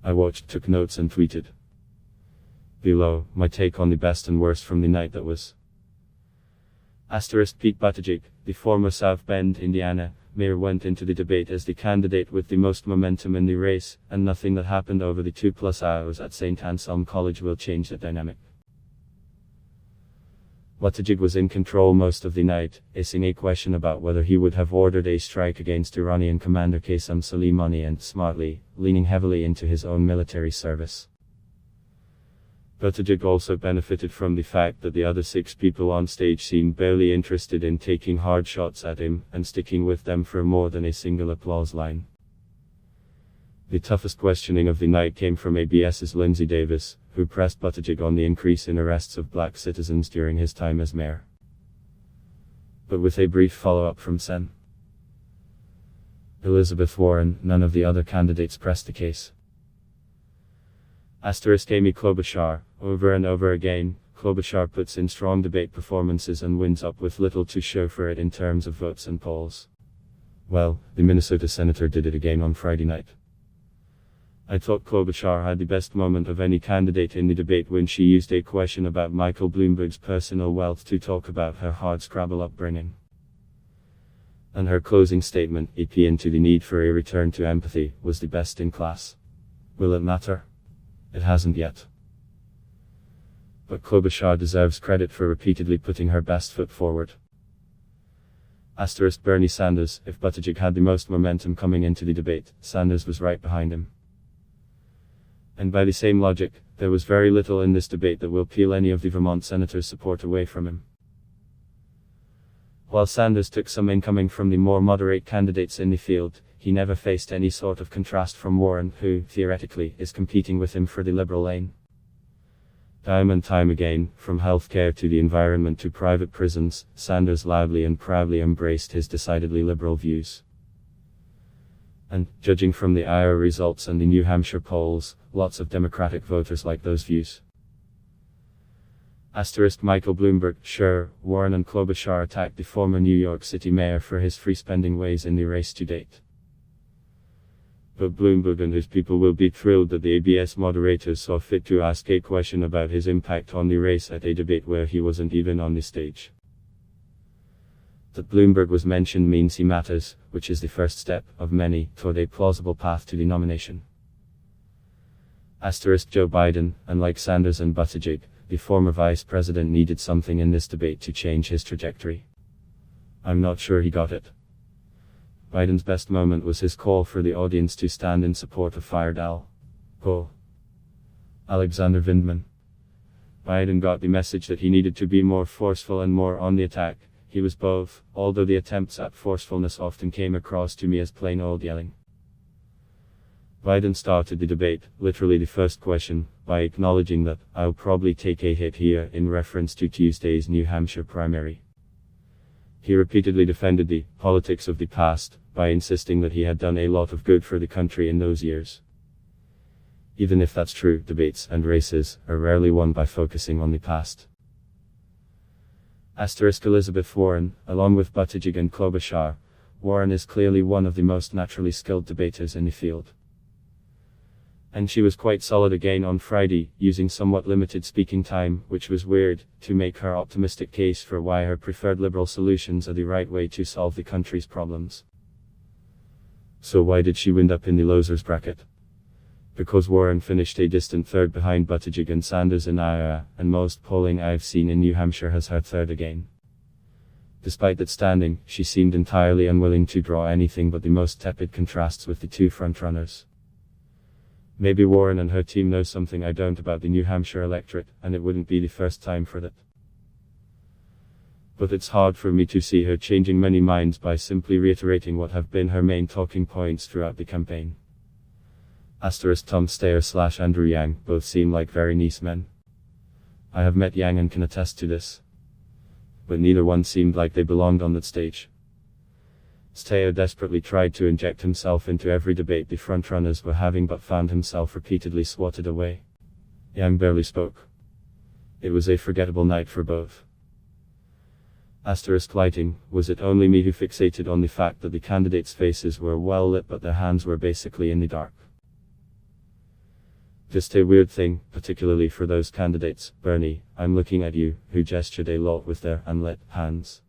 I watched, took notes and tweeted. Below, my take on the best and worst from the night that was. Pete Buttigieg, the former South Bend, Indiana, mayor, went into the debate as the candidate with the most momentum in the race, and nothing that happened over the 2+ hours at St. Anselm College will change that dynamic. Buttigieg was in control most of the night, acing a question about whether he would have ordered a strike against Iranian Commander Qasem Soleimani and, smartly, leaning heavily into his own military service. Buttigieg also benefited from the fact that the other 6 people on stage seemed barely interested in taking hard shots at him, and sticking with them for more than a single applause line. The toughest questioning of the night came from ABS's Lindsay Davis, who pressed Buttigieg on the increase in arrests of black citizens during his time as mayor. But with a brief follow-up from Sen. Elizabeth Warren, none of the other candidates pressed the case. Amy Klobuchar, over and over again, Klobuchar puts in strong debate performances and wins up with little to show for it in terms of votes and polls. Well, the Minnesota senator did it again on Friday night. I thought Klobuchar had the best moment of any candidate in the debate when she used a question about Michael Bloomberg's personal wealth to talk about her hardscrabble upbringing. And her closing statement, a plea into the need for a return to empathy, was the best in class. Will it matter? It hasn't yet. But Klobuchar deserves credit for repeatedly putting her best foot forward. Bernie Sanders, if Buttigieg had the most momentum coming into the debate, Sanders was right behind him. And by the same logic, there was very little in this debate that will peel any of the Vermont senator's support away from him. While Sanders took some incoming from the more moderate candidates in the field, he never faced any sort of contrast from Warren, who, theoretically, is competing with him for the liberal lane. Time and time again, from healthcare to the environment to private prisons, Sanders loudly and proudly embraced his decidedly liberal views. And, judging from the Iowa results and the New Hampshire polls, lots of Democratic voters like those views. Michael Bloomberg, sure, Warren and Klobuchar attacked the former New York City mayor for his free-spending ways in the race to date. But Bloomberg and his people will be thrilled that the ABS moderators saw fit to ask a question about his impact on the race at a debate where he wasn't even on the stage. That Bloomberg was mentioned means he matters, which is the first step, of many, toward a plausible path to the nomination. Joe Biden, unlike Sanders and Buttigieg, the former vice president needed something in this debate to change his trajectory. I'm not sure he got it. Biden's best moment was his call for the audience to stand in support of fired Alexander Vindman. Biden got the message that he needed to be more forceful and more on the attack. He was both, although the attempts at forcefulness often came across to me as plain old yelling. Biden started the debate, literally the first question, by acknowledging that, "I'll probably take a hit here," in reference to Tuesday's New Hampshire primary. He repeatedly defended the politics of the past, by insisting that he had done a lot of good for the country in those years. Even if that's true, debates and races are rarely won by focusing on the past. Elizabeth Warren, along with Buttigieg and Klobuchar, Warren is clearly one of the most naturally skilled debaters in the field. And she was quite solid again on Friday, using somewhat limited speaking time, which was weird, to make her optimistic case for why her preferred liberal solutions are the right way to solve the country's problems. So why did she wind up in the losers bracket? Because Warren finished a distant third behind Buttigieg and Sanders in Iowa, and most polling I've seen in New Hampshire has her third again. Despite that standing, she seemed entirely unwilling to draw anything but the most tepid contrasts with the two frontrunners. Maybe Warren and her team know something I don't about the New Hampshire electorate, and it wouldn't be the first time for that. But it's hard for me to see her changing many minds by simply reiterating what have been her main talking points throughout the campaign. Tom Steyer / Andrew Yang both seem like very nice men. I have met Yang and can attest to this. But neither one seemed like they belonged on that stage. Steyer desperately tried to inject himself into every debate the frontrunners were having but found himself repeatedly swatted away. Yang barely spoke. It was a forgettable night for both. Lighting, was it only me who fixated on the fact that the candidates' faces were well lit but their hands were basically in the dark? Just a weird thing, particularly for those candidates, Bernie, I'm looking at you, who gestured a lot with their and let hands.